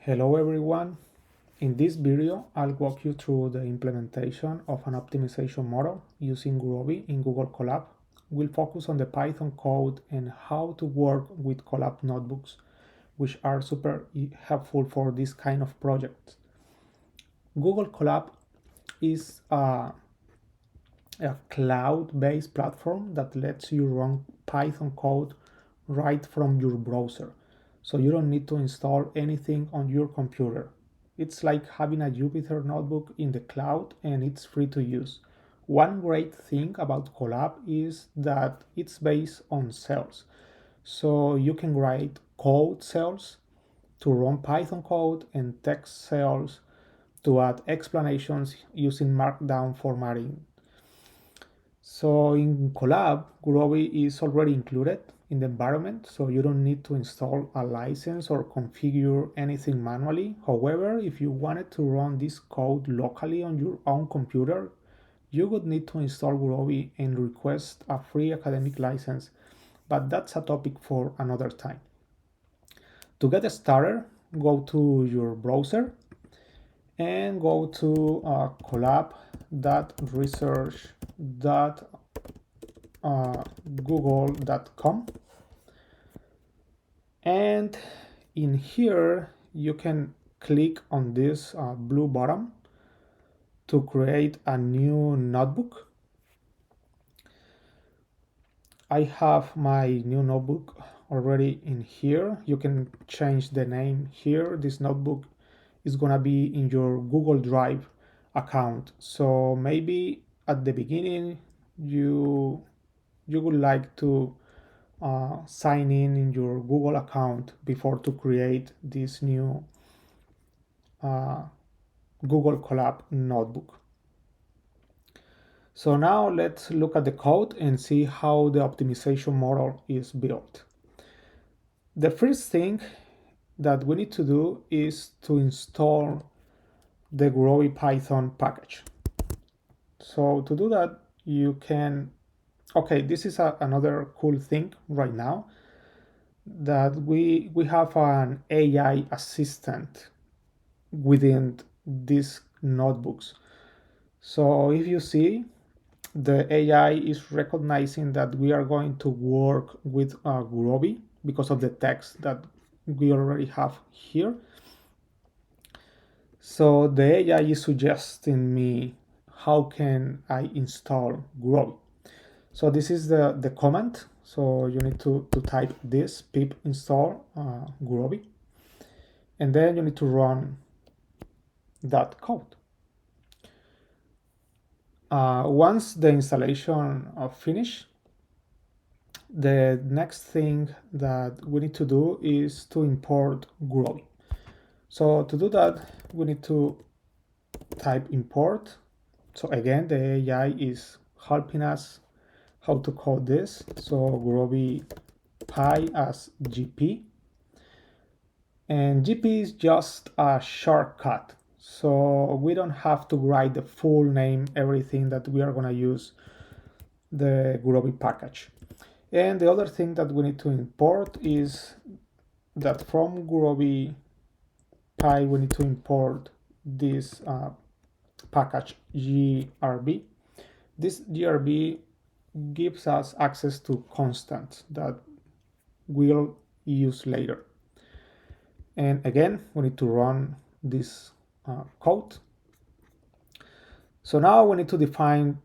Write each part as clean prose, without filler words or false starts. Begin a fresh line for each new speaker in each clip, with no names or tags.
Hello everyone. In this video, I'll walk you through the implementation of an optimization model using Gurobi in Google Colab. We'll focus on the Python code and how to work with Colab notebooks, which are super helpful for this kind of projects. Google Colab is a cloud-based platform that lets you run Python code right from your browser. So you don't need to install anything on your computer. It's like having a Jupyter notebook in the cloud and it's free to use. One great thing about Colab is that it's based on cells. So you can write code cells to run Python code and text cells to add explanations using Markdown formatting. So in Colab, Gurobi is already included in the environment, so you don't need to install a license or configure anything manually. However, if you wanted to run this code locally on your own computer, you would need to install Gurobi and request a free academic license, but that's a topic for another time. To get started, go to your browser and go to collab.research.google.com, and in here you can click on this blue button to create a new notebook. I have my new notebook already in here. You can change the name here. This notebook is gonna be in your Google Drive account. So maybe at the beginning you would like to sign in your Google account before to create this new Google Colab notebook. So now let's look at the code and see how the optimization model is built. The first thing that we need to do is to install the Gurobi Python package. So to do that, you can, this is another cool thing right now, that we have an AI assistant within these notebooks. So if you see, the AI is recognizing that we are going to work with Gurobi because of the text that we already have here. So the AI is suggesting me how can I install Gurobi. So this is the command. So you need to type this pip install Gurobi, and then you need to run that code. Once the installation finished, the next thing that we need to do is to import Gurobi. So to do that, we need to type import. So again, the AI is helping us how to code this. So Gurobi Py as GP, and GP is just a shortcut. So we don't have to write the full name, everything that we are gonna use the Gurobi package. And the other thing that we need to import is that from Gurobi Py we need to import this package grb. This grb gives us access to constants that we'll use later. And again, we need to run this code. So now we need to define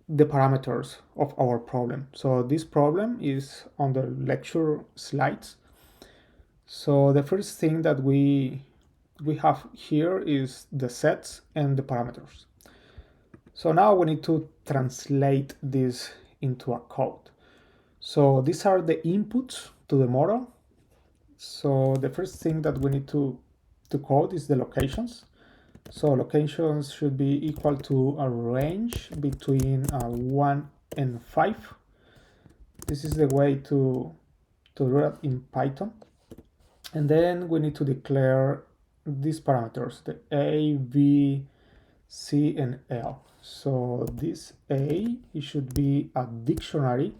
the parameters of our problem. So this problem is on the lecture slides. So the first thing that we have here is the sets and the parameters. So now we need to translate this into a code. So these are the inputs to the model. So the first thing that we need to code is the locations. So locations should be equal to a range between 1 and 5. This is the way to do that in Python. And then we need to declare these parameters, the A, B, C, and L. So this A, it should be a dictionary,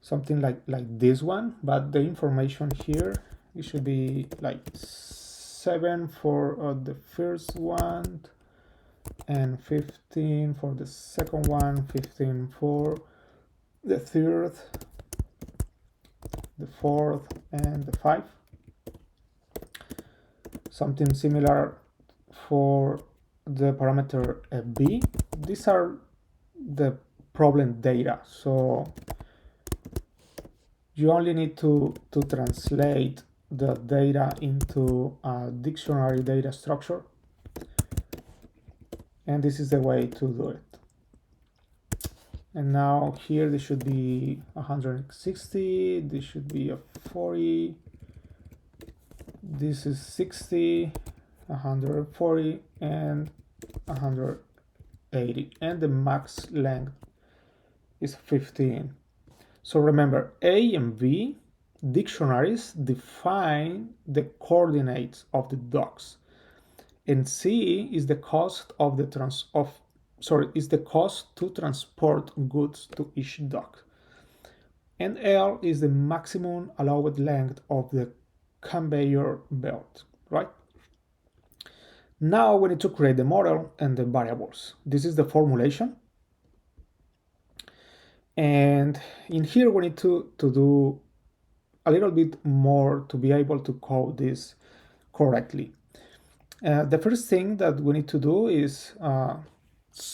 something like this one, but the information here, it should be like 7 for the first one, and 15 for the second one, 15 for the third, the fourth, and the 5. Something similar for the parameter b. These are the problem data, so you only need to translate the data into a dictionary data structure, and this is the way to do it. And now here this should be 160, this should be a 40, this is 60, 140, and 180, and the max length is 15. So remember, A and B dictionaries define the coordinates of the dogs, and C is the cost of the is the cost to transport goods to each dock, and L is the maximum allowed length of the conveyor belt, right? Now we need to create the model and the variables. This is the formulation. And in here we need to do a little bit more to be able to code this correctly. The first thing that we need to do is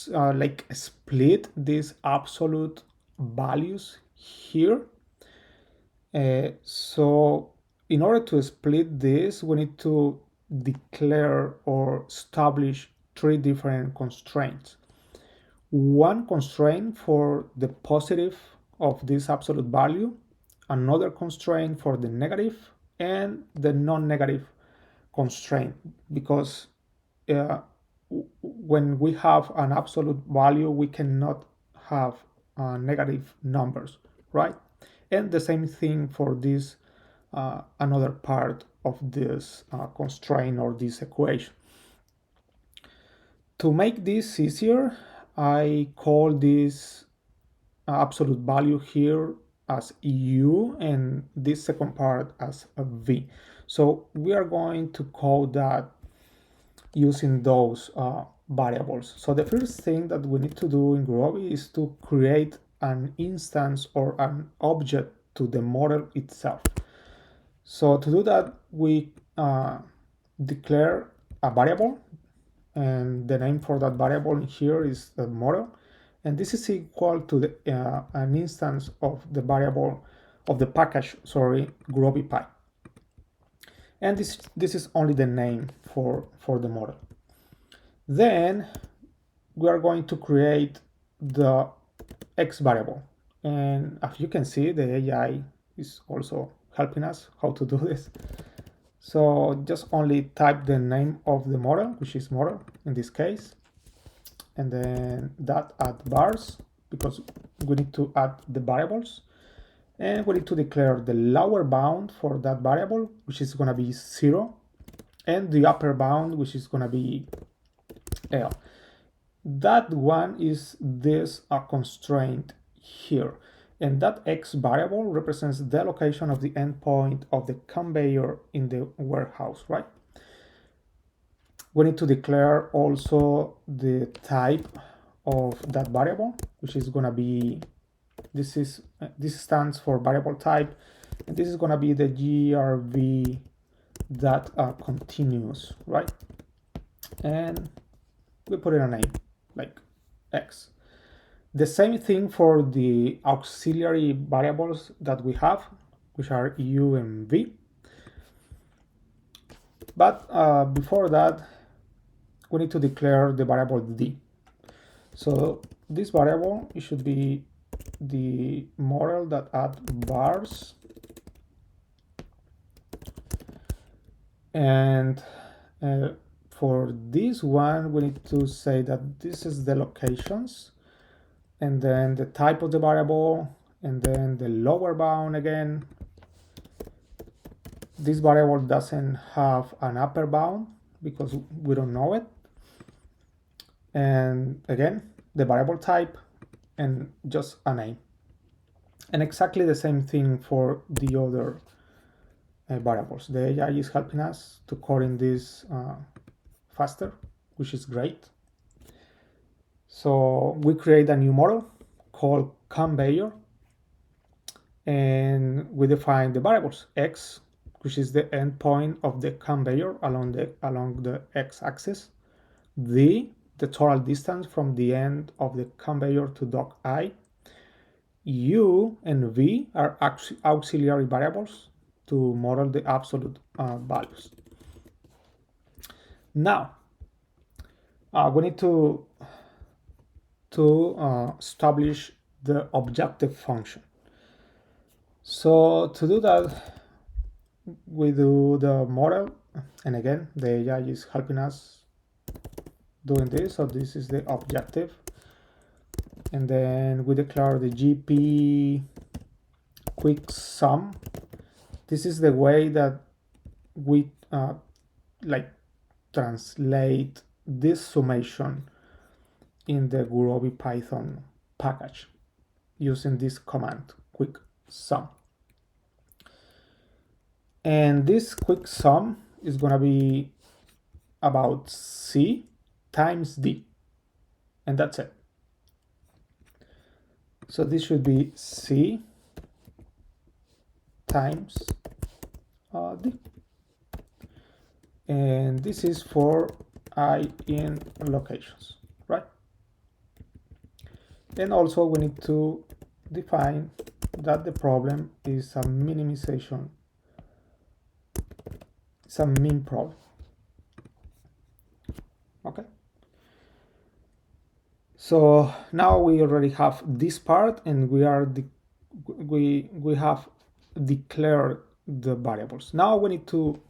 like split these absolute values here. So in order to split this, we need to declare or establish 3 different constraints. One constraint for the positive of this absolute value, another constraint for the negative, and the non-negative constraint, because when we have an absolute value, we cannot have negative numbers, right? And the same thing for this another part of this constraint or this equation. To make this easier, I call this absolute value here as u and this second part as a v. So we are going to code that using those variables. So the first thing that we need to do in Gurobi is to create an instance or an object to the model itself. So to do that, we declare a variable, and the name for that variable here is the model, and this is equal to the, an instance of the variable of the package, Gurobi Pi. And this is only the name for the model. Then we are going to create the x variable, and as you can see, the AI is also helping us how to do this. So just only type the name of the model, which is model in this case, and then that add vars, because we need to add the variables, and we need to declare the lower bound for that variable, which is going to be 0, and the upper bound, which is going to be L. That one is this constraint here, and that x variable represents the location of the endpoint of the conveyor in the warehouse, right? We need to declare also the type of that variable, which is going to be, this stands for variable type, and this is going to be the grv that continuous, right? And we put in a name like x. The same thing for the auxiliary variables that we have, which are u and v. But before that, we need to declare the variable d. So this variable, it should be the model that add vars, and for this one, we need to say that this is the locations, and then the type of the variable, and then the lower bound again. This variable doesn't have an upper bound because we don't know it. And again, the variable type and just a name. And exactly the same thing for the other variables. The AI is helping us to coding this faster, which is great. So we create a new model called Conveyor, and we define the variables x, which is the endpoint of the conveyor along the x-axis, the total distance from the end of the conveyor to dock I, u and v are auxiliary variables to model the absolute values. Now, we need to establish the objective function. So to do that, we do the model, and again, the AI is helping us doing this. So this is the objective, and then we declare the GP quick sum. This is the way that we translate this summation in the Gurobi Python package using this command, quick sum. And this quick sum is going to be about C times D, and that's it. So this should be C times D, and this is for I in locations, right? And also we need to define that the problem is a minimization, it's a min problem. Okay, so now we already have this part, and we have declared the variables. Now we need to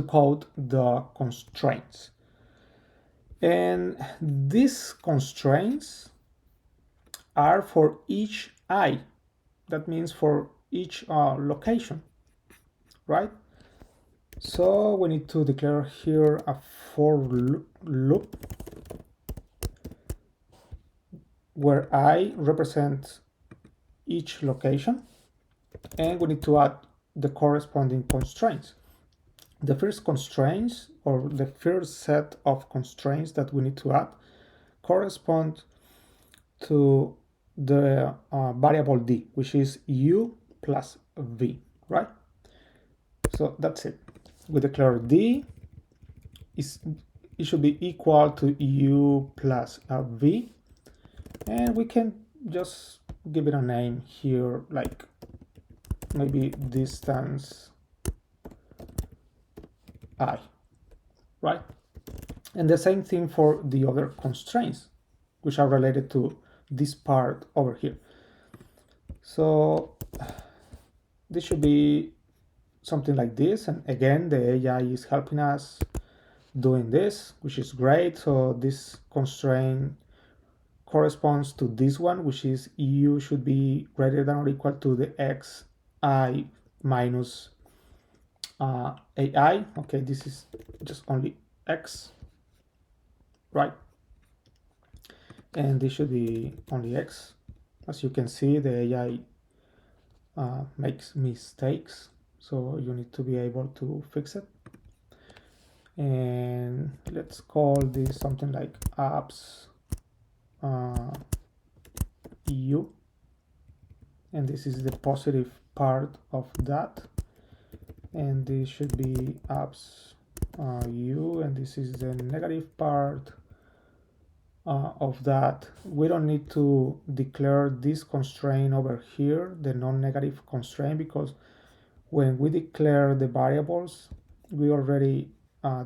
code the constraints, and these constraints are for each I. That means for each location, right? So we need to declare here a for loop where I represents each location, and we need to add the corresponding constraints. The first constraints, or the first set of constraints that we need to add, correspond to the variable D, which is u plus v, right? So that's it. We declare D it should be equal to u plus v, and we can just give it a name here, like maybe distance I, right? And the same thing for the other constraints, which are related to this part over here. So this should be something like this, and again, the AI is helping us doing this, which is great. So this constraint corresponds to this one, which is u should be greater than or equal to the xi minus ai. Okay, this is just only x, right? And this should be only x. As you can see, the AI makes mistakes, so you need to be able to fix it. And let's call this something like apps u, and this is the positive part of that, and this should be apps u, and this is the negative part of that. We don't need to declare this constraint over here, the non-negative constraint, because when we declare the variables, we already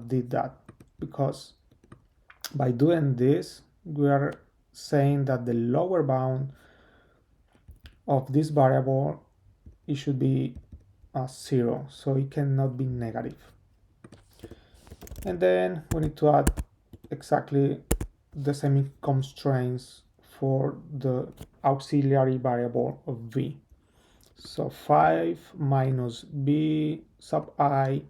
did that, because by doing this, we are saying that the lower bound of this variable, it should be 0, so it cannot be negative. And then we need to add exactly the same constraints for the auxiliary variable of v. So 5 minus b sub I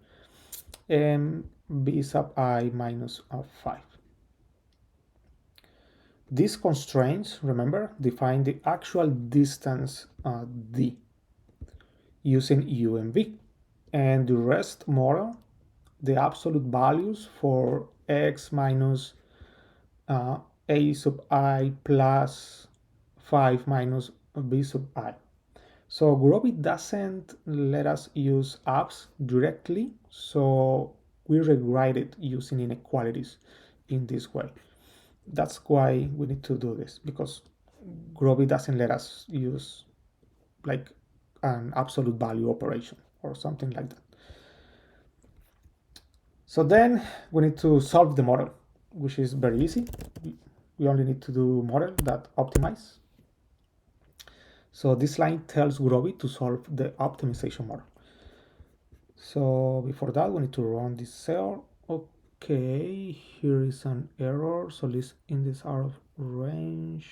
and b sub I minus 5. These constraints, remember, define the actual distance d using u and v. and the rest model, the absolute values for x minus a sub I plus 5 minus b sub I. So Gurobi doesn't let us use apps directly, so we rewrite it using inequalities in this way. That's why we need to do this, because Gurobi doesn't let us use like an absolute value operation or something like that. So then we need to solve the model, which is very easy. We only need to do model that optimize. So this line tells Gurobi to solve the optimization model. So before that, we need to run this cell. Okay, here is an error. So list index out of range.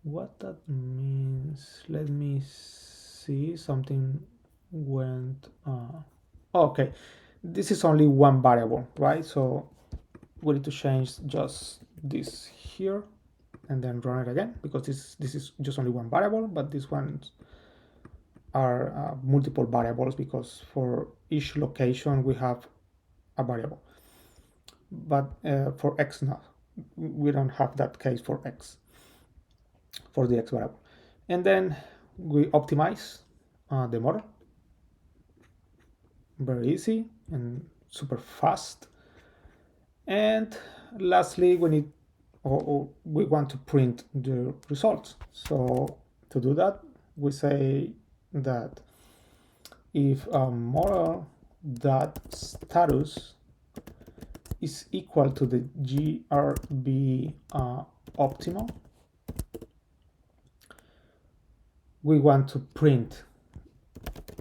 What that means? Let me see. Something went. Okay, this is only one variable, right? So we need to change just this here and then run it again, because this is just only one variable, but these ones are multiple variables, because for each location we have a variable. But for x not, we don't have that case for x, for the x variable. And then we optimize the model. Very easy and super fast. And lastly, we need, or we want to print the results. So to do that, we say that if a model that status is equal to the GRB optimal, we want to print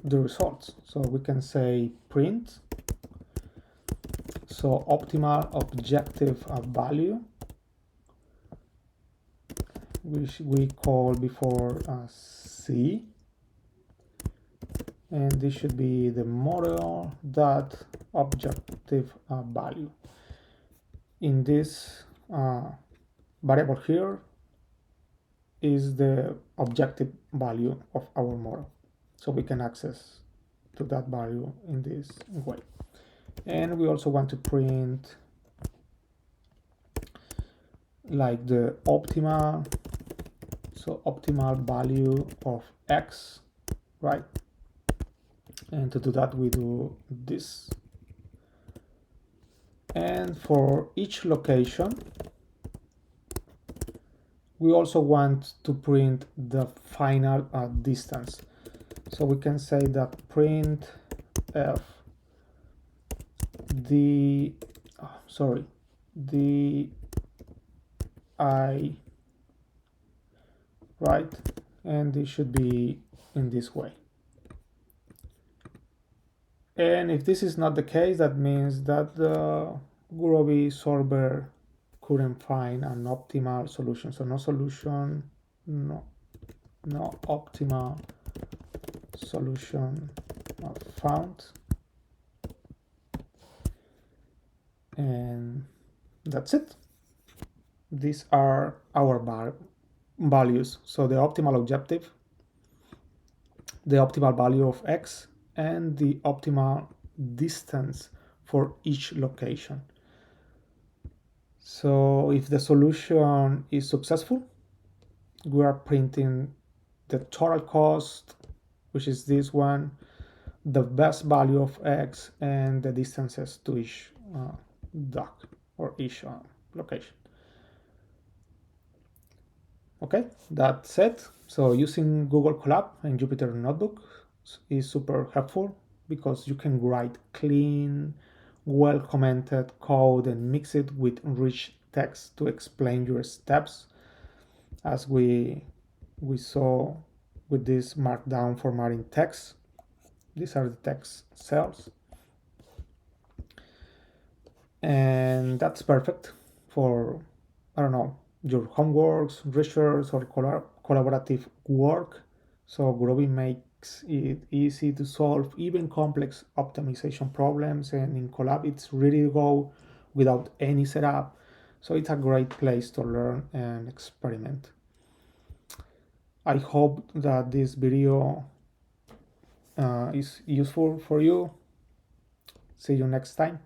the results. So we can say print, so optimal objective value, which we called before C, and this should be the model dot objective value. In this variable here is the objective value of our model, so we can access to that value in this way. And we also want to print like the optimal, so optimal value of x, right? And to do that, we do this. And for each location, we also want to print the final distance. So we can say that print f the I, right? And it should be in this way. And if this is not the case, that means that the Gurobi solver couldn't find an optimal solution. So no solution, no optimal solution found. And that's it. These are our values. So the optimal objective, the optimal value of x, and the optimal distance for each location. So if the solution is successful, we are printing the total cost, which is this one, the best value of x, and the distances to each dock or each location. Okay, that's it. So using Google Colab and Jupyter Notebook is super helpful, because you can write clean, well-commented code and mix it with rich text to explain your steps, as we saw with this markdown formatting text. These are the text cells, and that's perfect for, I don't know, your homeworks, research, or collaborative work. So Gurobi makes it easy to solve even complex optimization problems, and in Colab it's ready to go without any setup. So it's a great place to learn and experiment. I hope that this video is useful for you. See you next time.